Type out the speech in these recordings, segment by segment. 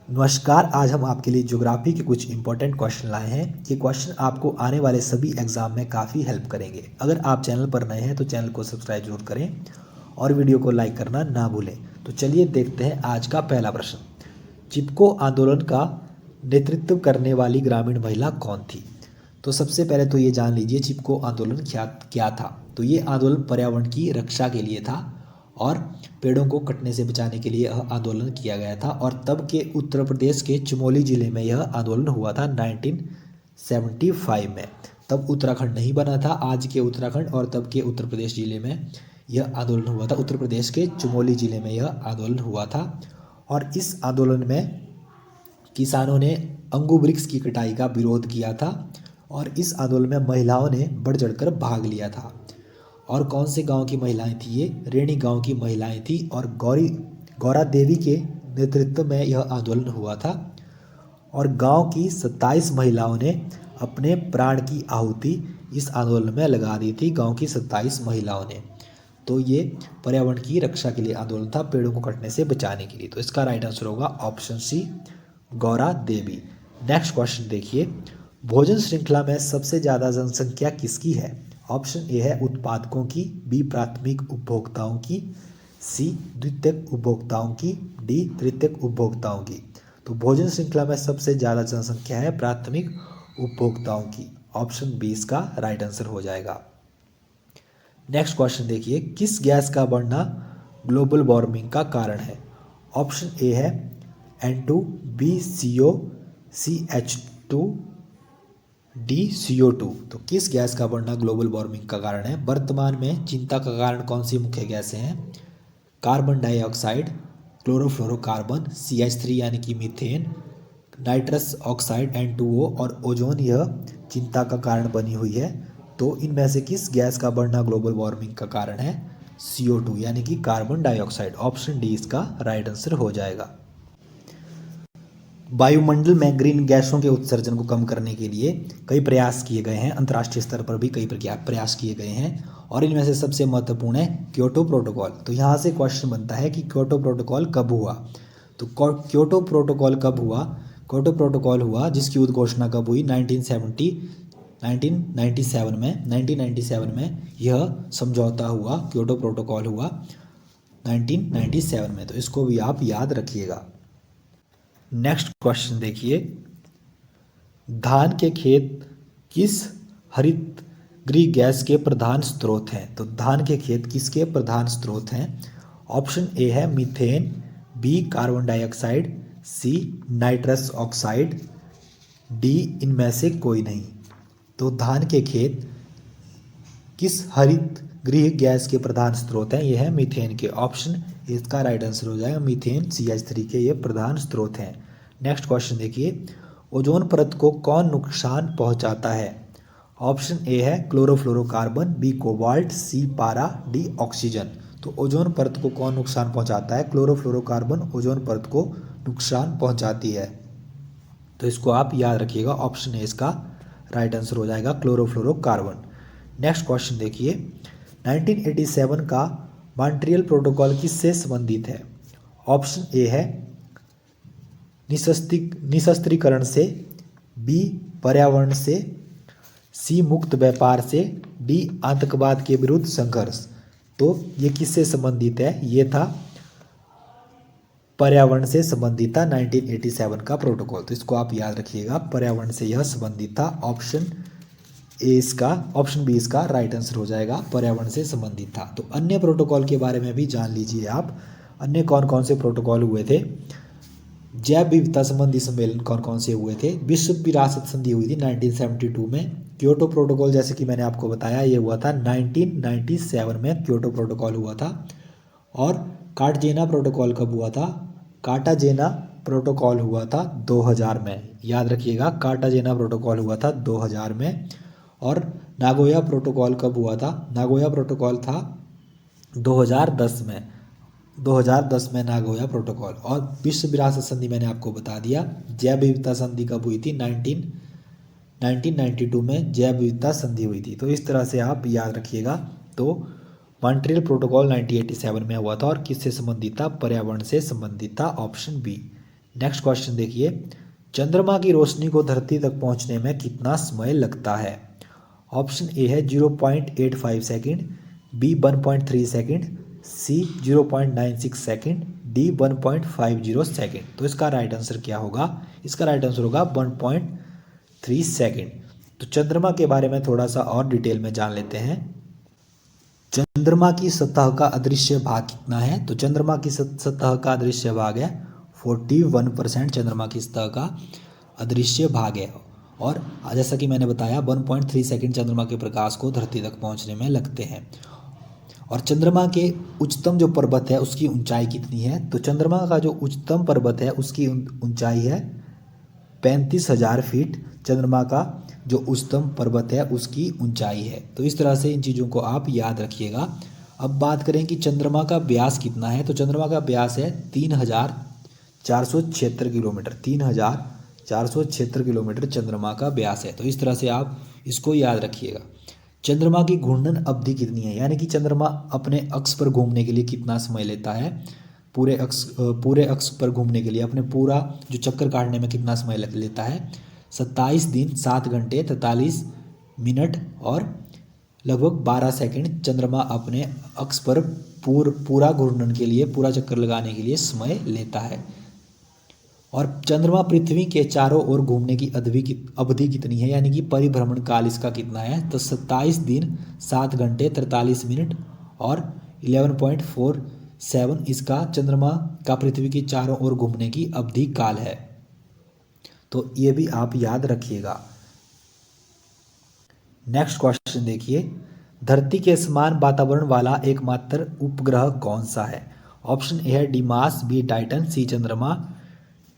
नमस्कार। आज हम आपके लिए ज्योग्राफी के कुछ इंपॉर्टेंट क्वेश्चन लाए हैं। ये क्वेश्चन आपको आने वाले सभी एग्जाम में काफ़ी हेल्प करेंगे। अगर आप चैनल पर नए हैं तो चैनल को सब्सक्राइब जरूर करें और वीडियो को लाइक करना ना भूलें। तो चलिए देखते हैं आज का पहला प्रश्न। चिपको आंदोलन का नेतृत्व करने वाली ग्रामीण महिला कौन थी? तो सबसे पहले तो ये जान लीजिए चिपको आंदोलन क्या था। तो ये आंदोलन पर्यावरण की रक्षा के लिए था और पेड़ों को कटने से बचाने के लिए यह आंदोलन किया गया था। और तब के उत्तर प्रदेश के चमोली जिले में यह आंदोलन हुआ था 1975 में। तब उत्तराखंड नहीं बना था आज के उत्तराखंड, और तब के उत्तर प्रदेश जिले में यह आंदोलन हुआ था। उत्तर प्रदेश के चमोली जिले में यह आंदोलन हुआ था और इस आंदोलन में किसानों ने अंगू वृक्ष की कटाई का विरोध किया था और इस आंदोलन में महिलाओं ने बढ़ चढ़कर भाग लिया था। और कौन से गांव की महिलाएं थी? ये रेणी गांव की महिलाएं थी और गौरा देवी के नेतृत्व में यह आंदोलन हुआ था। और गांव की 27 महिलाओं ने अपने प्राण की आहुति इस आंदोलन में लगा दी थी। गांव की 27 महिलाओं ने। तो ये पर्यावरण की रक्षा के लिए आंदोलन था, पेड़ों को कटने से बचाने के लिए। तो इसका राइट आंसर होगा option C, Gaura Devi. Next question देखिए, भोजन श्रृंखला में सबसे ज़्यादा जनसंख्या किसकी है? ऑप्शन ए है उत्पादकों की, बी प्राथमिक उपभोक्ताओं की, सी द्वितीयक उपभोक्ताओं की, डी तृतीयक उपभोक्ताओं की। तो भोजन श्रृंखला में सबसे ज़्यादा जनसंख्या है प्राथमिक उपभोक्ताओं की। ऑप्शन बी इसका राइट आंसर हो जाएगा। नेक्स्ट क्वेश्चन देखिए, किस गैस का बढ़ना ग्लोबल वार्मिंग का कारण है? ऑप्शन ए है N2, बी CO, सी H2, डी CO2। तो किस गैस का बढ़ना ग्लोबल वार्मिंग का कारण है? वर्तमान में चिंता का कारण कौन सी मुख्य गैसें हैं? कार्बन डाइऑक्साइड, क्लोरोफ्लोरोकार्बन, CH3 यानी कि मीथेन, नाइट्रस ऑक्साइड N2O और ओजोन यह चिंता का कारण बनी हुई है। तो इनमें से किस गैस का बढ़ना ग्लोबल वार्मिंग का कारण है? CO2 यानी कि कार्बन डाइऑक्साइड। ऑप्शन डी इसका राइट आंसर हो जाएगा। वायुमंडल में ग्रीन गैसों के उत्सर्जन को कम करने के लिए कई प्रयास किए गए हैं। अंतर्राष्ट्रीय स्तर पर भी कई प्रयास किए गए हैं और इनमें से सबसे महत्वपूर्ण है क्योटो प्रोटोकॉल। तो यहाँ से क्वेश्चन बनता है कि क्योटो प्रोटोकॉल कब हुआ? तो क्योटो प्रोटोकॉल कब हुआ? क्योटो प्रोटोकॉल हुआ जिसकी उद्घोषणा कब हुई? 1997 में यह समझौता हुआ, क्योटो प्रोटोकॉल हुआ 1997 में। तो इसको भी आप याद रखिएगा। नेक्स्ट क्वेश्चन देखिए, धान के खेत किस हरित गृह गैस के प्रधान स्रोत हैं? तो धान के खेत किसके प्रधान स्रोत हैं? ऑप्शन ए है methane, B carbon dioxide, C nitrous oxide, D इनमें से कोई नहीं। तो धान के खेत किस हरित गृह गैस के प्रधान स्रोत हैं? ये है मीथेन के। ऑप्शन इसका राइट आंसर हो जाएगा मीथेन, CH3 के ये प्रधान स्रोत हैं। नेक्स्ट क्वेश्चन देखिए, ओजोन परत को कौन नुकसान पहुंचाता है? ऑप्शन ए है क्लोरोफ्लोरोकार्बन, बी कोबाल्ट, सी पारा, डी ऑक्सीजन। तो ओजोन परत को कौन नुकसान पहुंचाता है? क्लोरोफ्लोरोकार्बन ओजोन परत को नुकसान पहुंचाती है। तो इसको आप याद रखिएगा। ऑप्शन ए इसका राइट आंसर हो जाएगा क्लोरोफ्लोरोकार्बन। नेक्स्ट क्वेश्चन देखिए, 1987 का मॉन्ट्रियल प्रोटोकॉल किससे संबंधित है? ऑप्शन ए है निशस्त्रीकरण से, बी पर्यावरण से, सी मुक्त व्यापार से, डी आतंकवाद के विरुद्ध संघर्ष। तो ये किससे संबंधित है? ये था पर्यावरण से संबंधित था 1987 का प्रोटोकॉल। तो इसको आप याद रखिएगा, पर्यावरण से यह संबंधित था। ऑप्शन बी इसका राइट आंसर हो जाएगा, पर्यावरण से संबंधित था। तो अन्य प्रोटोकॉल के बारे में भी जान लीजिए आप। अन्य कौन कौन से प्रोटोकॉल हुए थे? जैव विविधता संबंधी सम्मेलन कौन कौन से हुए थे? विश्व विरासत संधि हुई थी 1972 में। क्योटो प्रोटोकॉल जैसे कि मैंने आपको बताया ये हुआ था 1997 में, क्योटो प्रोटोकॉल हुआ था। और कार्टाजेना प्रोटोकॉल कब हुआ था? कार्टाजेना प्रोटोकॉल हुआ था 2000 में। याद रखिएगा, कार्टाजेना प्रोटोकॉल हुआ था 2000 में। और नागोया प्रोटोकॉल कब हुआ था? नागोया प्रोटोकॉल था 2010 में। 2010 में नागोया प्रोटोकॉल। और विश्व विरासत संधि मैंने आपको बता दिया। जैव विविधता संधि कब हुई थी? 1992 में जैव विविधता संधि हुई थी। तो इस तरह से आप याद रखिएगा। तो मॉन्ट्रियल प्रोटोकॉल 1987 में हुआ था और किससे संबंधित था? पर्यावरण से संबंधित था। Option B. नेक्स्ट क्वेश्चन देखिए, चंद्रमा की रोशनी को धरती तक पहुंचने में कितना समय लगता है? ऑप्शन ए है 0.85 सेकेंड, बी 1.3 सेकेंड, सी 0.96 सेकेंड, डी 1.50 सेकेंड। तो इसका राइट आंसर क्या होगा? इसका राइट आंसर होगा 1.3 सेकेंड। तो चंद्रमा के बारे में थोड़ा सा और डिटेल में जान लेते हैं। चंद्रमा की सतह का अदृश्य भाग कितना है? तो चंद्रमा की सतह का अदृश्य भाग है 41%। चंद्रमा की सतह का अदृश्य भाग है, और जैसा कि मैंने बताया 1.3 सेकेंड चंद्रमा के प्रकाश को धरती तक पहुंचने में लगते हैं। और चंद्रमा के उच्चतम जो पर्वत है उसकी ऊंचाई कितनी है? तो चंद्रमा का जो उच्चतम पर्वत है उसकी ऊंचाई है 35,000 फीट। चंद्रमा का जो उच्चतम पर्वत है उसकी ऊंचाई है। तो इस तरह से इन चीज़ों को आप याद रखिएगा। अब बात करें कि चंद्रमा का व्यास कितना है, तो चंद्रमा का व्यास है 3,476 किलोमीटर। 3,476 किलोमीटर चंद्रमा का व्यास है। तो इस तरह से आप इसको याद रखिएगा। चंद्रमा की घूर्णन अवधि कितनी है, यानी कि चंद्रमा अपने अक्ष पर घूमने के लिए कितना समय लेता है? पूरे अक्ष पर घूमने के लिए अपने पूरा जो चक्कर काटने में कितना समय लेता है? 27 दिन 7 घंटे 43 मिनट और लगभग 12 सेकंड चंद्रमा अपने अक्ष पर पूरा घूर्णन के लिए, पूरा चक्कर लगाने के लिए समय लेता है। और चंद्रमा पृथ्वी के चारों ओर घूमने की अवधि कितनी है, यानी कि परिभ्रमण काल इसका कितना है? तो 27 दिन 7 घंटे 43 मिनट और 11.47 इसका चंद्रमा का पृथ्वी के चारों ओर घूमने की अवधि काल है। तो ये भी आप याद रखिएगा। नेक्स्ट क्वेश्चन देखिए, धरती के समान वातावरण वाला एकमात्र उपग्रह कौन सा है? ऑप्शन ए है डिमास, बी टाइटन, सी चंद्रमा,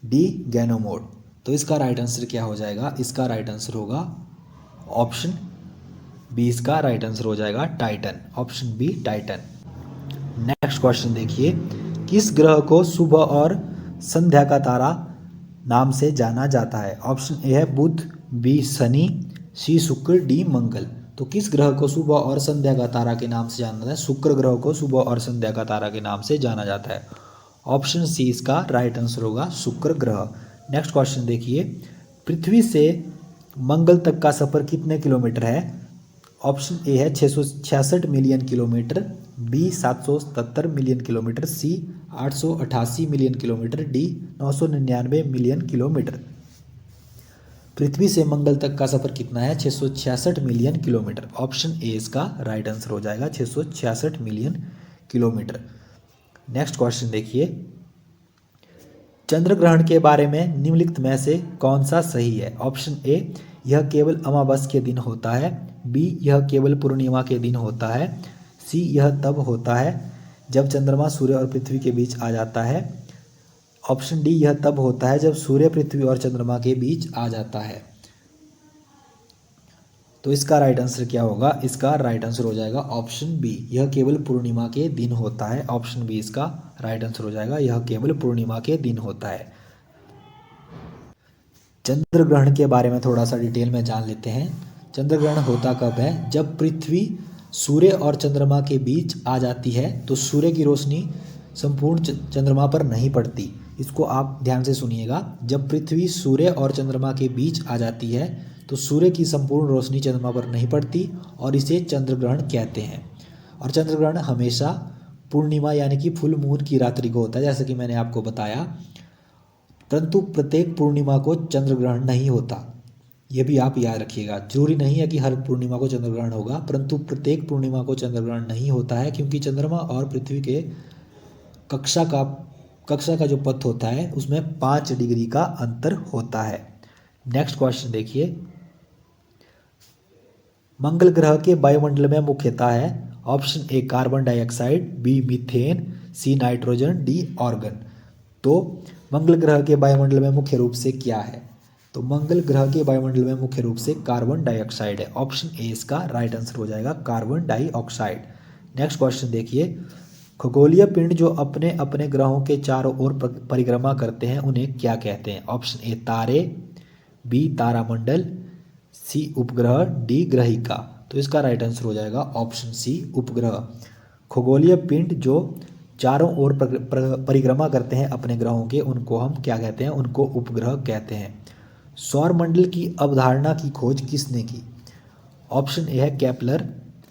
डी गैनोमोड। तो इसका राइट आंसर क्या हो जाएगा? इसका राइट आंसर होगा ऑप्शन बी। इसका राइट आंसर हो जाएगा Titan, option B Titan. Next question देखिए, किस ग्रह को सुबह और संध्या का तारा नाम से जाना जाता है? ऑप्शन ए है बुध, बी शनि, सी शुक्र, डी मंगल। तो किस ग्रह को सुबह और संध्या का तारा के नाम से जाना जाता है? शुक्र ग्रह को सुबह और संध्या का तारा के नाम से जाना जाता है। ऑप्शन सी इसका राइट आंसर होगा, शुक्र ग्रह। नेक्स्ट क्वेश्चन देखिए, पृथ्वी से मंगल तक का सफर कितने किलोमीटर है? ऑप्शन ए है 666 million kilometre, B 777 million kilometre, C 888 million kilometre, D 999 million kilometre. पृथ्वी से मंगल तक का सफर कितना है? 666 मिलियन किलोमीटर। ऑप्शन ए इसका राइट आंसर हो जाएगा, 666 मिलियन किलोमीटर। नेक्स्ट क्वेश्चन देखिए, चंद्र ग्रहण के बारे में निम्नलिखित में से कौन सा सही है? ऑप्शन ए, यह केवल अमावस्या के दिन होता है, बी, यह केवल पूर्णिमा के दिन होता है, सी, यह तब होता है जब चंद्रमा सूर्य और पृथ्वी के बीच आ जाता है, ऑप्शन डी, यह तब होता है जब सूर्य पृथ्वी और चंद्रमा के बीच आ जाता है। तो इसका राइट आंसर क्या होगा? इसका राइट आंसर हो जाएगा ऑप्शन बी, यह केवल पूर्णिमा के दिन होता है। ऑप्शन बी इसका राइट आंसर हो जाएगा, यह केवल पूर्णिमा के दिन होता है। चंद्र ग्रहण के बारे में थोड़ा सा डिटेल में जान लेते हैं। चंद्र ग्रहण होता कब है? जब पृथ्वी सूर्य और चंद्रमा के बीच आ जाती है तो सूर्य की रोशनी संपूर्ण चंद्रमा पर नहीं पड़ती। इसको आप ध्यान से सुनिएगा। जब पृथ्वी सूर्य और चंद्रमा के बीच आ जाती है तो सूर्य की संपूर्ण रोशनी चंद्रमा पर नहीं पड़ती और इसे चंद्र ग्रहण कहते हैं। और चंद्र ग्रहण हमेशा पूर्णिमा यानी कि फुल मून की रात्रि को होता है, जैसे कि मैंने आपको बताया। परंतु प्रत्येक पूर्णिमा को चंद्र ग्रहण नहीं होता, ये भी आप याद रखिएगा। जरूरी नहीं है कि हर पूर्णिमा को चंद्र ग्रहण होगा, परंतु प्रत्येक पूर्णिमा को चंद्र ग्रहण नहीं होता है, क्योंकि चंद्रमा और पृथ्वी के कक्षा का जो पथ होता है उसमें 5 डिग्री का अंतर होता है। नेक्स्ट क्वेश्चन देखिए, मंगल ग्रह के वायुमंडल में मुख्यतः है। Option A carbon dioxide, B methane, C nitrogen, D argon. तो मंगल ग्रह के वायुमंडल में मुख्य रूप से क्या है? तो मंगल ग्रह के वायुमंडल में मुख्य रूप से कार्बन डाइऑक्साइड है। ऑप्शन ए इसका राइट आंसर हो जाएगा, कार्बन डाइऑक्साइड। नेक्स्ट क्वेश्चन देखिए, खगोलीय पिंड जो अपने अपने ग्रहों के चारों ओर परिक्रमा करते हैं उन्हें क्या कहते हैं? ऑप्शन ए तारे, बी तारामंडल, सी उपग्रह, डी ग्रहिका। तो इसका राइट आंसर हो जाएगा ऑप्शन सी उपग्रह। खगोलीय पिंड जो चारों ओर परिक्रमा करते हैं अपने ग्रहों के, उनको हम क्या कहते हैं? उनको उपग्रह कहते हैं। सौर मंडल की अवधारणा की खोज किसने की? ऑप्शन ए है केपलर,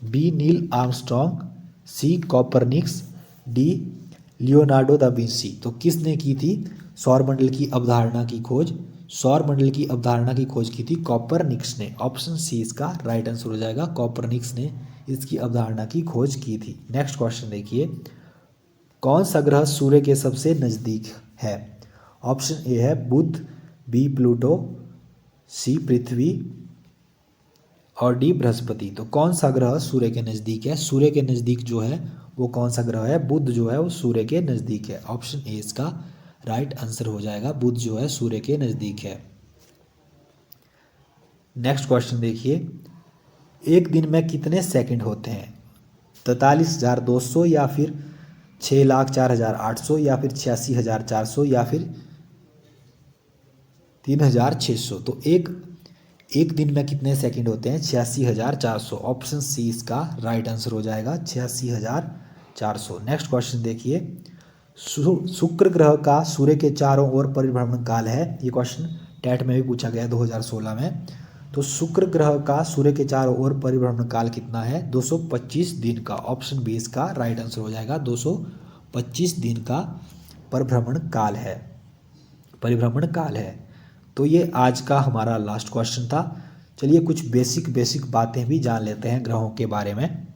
बी नील आर्मस्ट्रॉन्ग, सी कॉपरनिक्स, डी लियोनार्डो दा विंसी। तो किसने की थी सौर मंडल की अवधारणा की खोज? सौर मंडल की अवधारणा की खोज की थी कॉपरनिक्स ने। ऑप्शन सी इसका राइट आंसर हो जाएगा, कॉपरनिक्स ने इसकी अवधारणा की खोज की थी। नेक्स्ट क्वेश्चन देखिए, कौन सा ग्रह सूर्य के सबसे नज़दीक है? ऑप्शन ए है बुध, बी प्लूटो, सी पृथ्वी और डी बृहस्पति। तो कौन सा ग्रह सूर्य के नज़दीक है? सूर्य के नज़दीक जो है वो कौन सा ग्रह है? बुध जो है वो सूर्य के नज़दीक है। ऑप्शन ए इसका राइट आंसर हो जाएगा, बुध जो है सूर्य के नज़दीक है। नेक्स्ट क्वेश्चन देखिए, एक दिन में कितने सेकंड होते हैं? 43,200 या फिर 6,04,800 या फिर 86,400 या फिर 3,600। तो एक दिन में कितने सेकंड होते हैं? 86,400। ऑप्शन सी इसका राइट आंसर हो जाएगा, 86,400। नेक्स्ट क्वेश्चन देखिए, शुक्र ग्रह का सूर्य के चारों ओर परिभ्रमण काल है। ये क्वेश्चन टेट में भी पूछा गया 2016 में। तो शुक्र ग्रह का सूर्य के चारों ओर परिभ्रमण काल कितना है? 225 दिन का। ऑप्शन बी इसका राइट आंसर हो जाएगा, 225 दिन का परिभ्रमण काल है। तो ये आज का हमारा लास्ट क्वेश्चन था। चलिए कुछ बेसिक बातें भी जान लेते हैं ग्रहों के बारे में।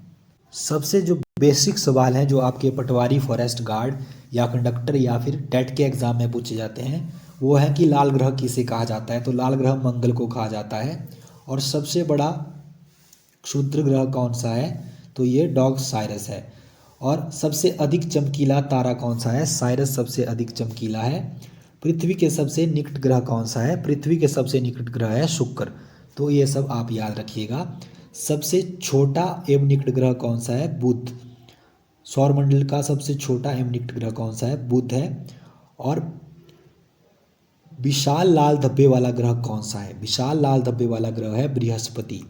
सबसे जो बेसिक सवाल हैं जो आपके पटवारी, फॉरेस्ट गार्ड या कंडक्टर या फिर टेट के एग्ज़ाम में पूछे जाते हैं वो है कि लाल ग्रह किसे कहा जाता है? तो लाल ग्रह मंगल को कहा जाता है। और सबसे बड़ा क्षुद्र ग्रह कौन सा है? तो ये डॉग साइरस है। और सबसे अधिक चमकीला तारा कौन सा है? साइरस सबसे अधिक चमकीला है। पृथ्वी के सबसे निकट ग्रह कौन सा है? पृथ्वी के सबसे निकट ग्रह है शुक्र। तो ये सब आप याद रखिएगा। सबसे छोटा एवं निकट ग्रह कौन सा है? बुध। सौरमंडल का सबसे छोटा एवं निकट ग्रह कौन सा है? बुध है। और विशाल लाल धब्बे वाला ग्रह कौन सा है? विशाल लाल धब्बे वाला ग्रह है बृहस्पति।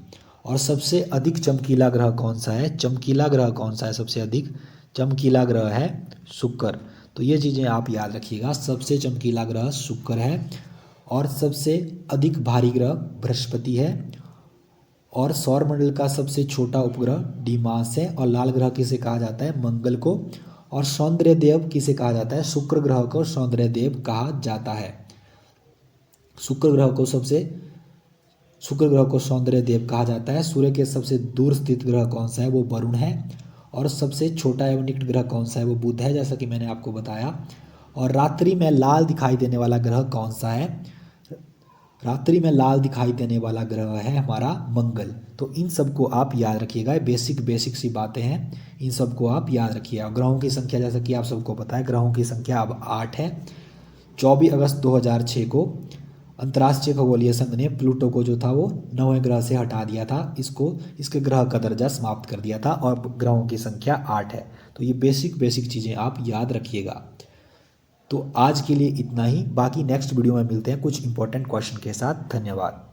और सबसे अधिक चमकीला ग्रह कौन सा है? चमकीला ग्रह कौन सा है? सबसे अधिक चमकीला ग्रह है शुक्र। तो ये चीज़ें आप याद रखिएगा, सबसे चमकीला ग्रह शुक्र है और सबसे अधिक भारी ग्रह बृहस्पति है। और सौरमंडल का सबसे छोटा उपग्रह डिमास है। और लाल ग्रह किसे कहा जाता है? मंगल को। और सौंदर्य देव किसे कहा जाता है? शुक्र ग्रह को सौंदर्य देव कहा जाता है। शुक्र ग्रह को सौंदर्य देव कहा जाता है। सूर्य के सबसे दूर स्थित ग्रह कौन सा है? वो वरुण है। और सबसे छोटा एवं निकट ग्रह कौन सा है? वो बुध है, जैसा कि मैंने आपको बताया। और रात्रि में लाल दिखाई देने वाला ग्रह कौन सा है? रात्रि में लाल दिखाई देने वाला ग्रह है हमारा मंगल। तो इन सब को आप याद रखिएगा, बेसिक सी बातें हैं, इन सब को आप याद रखिएगा। ग्रहों की संख्या जैसा कि आप सबको पता है, ग्रहों की संख्या अब 8 है। 24 अगस्त 2006 को अंतर्राष्ट्रीय खगोलीय संघ ने प्लूटो को जो था वो 9वें ग्रह से हटा दिया था, इसके ग्रह का दर्जा समाप्त कर दिया था और ग्रहों की संख्या 8 है। तो ये बेसिक चीज़ें आप याद रखिएगा। तो आज के लिए इतना ही, बाकी नेक्स्ट वीडियो में मिलते हैं कुछ इंपॉर्टेंट क्वेश्चन के साथ। धन्यवाद।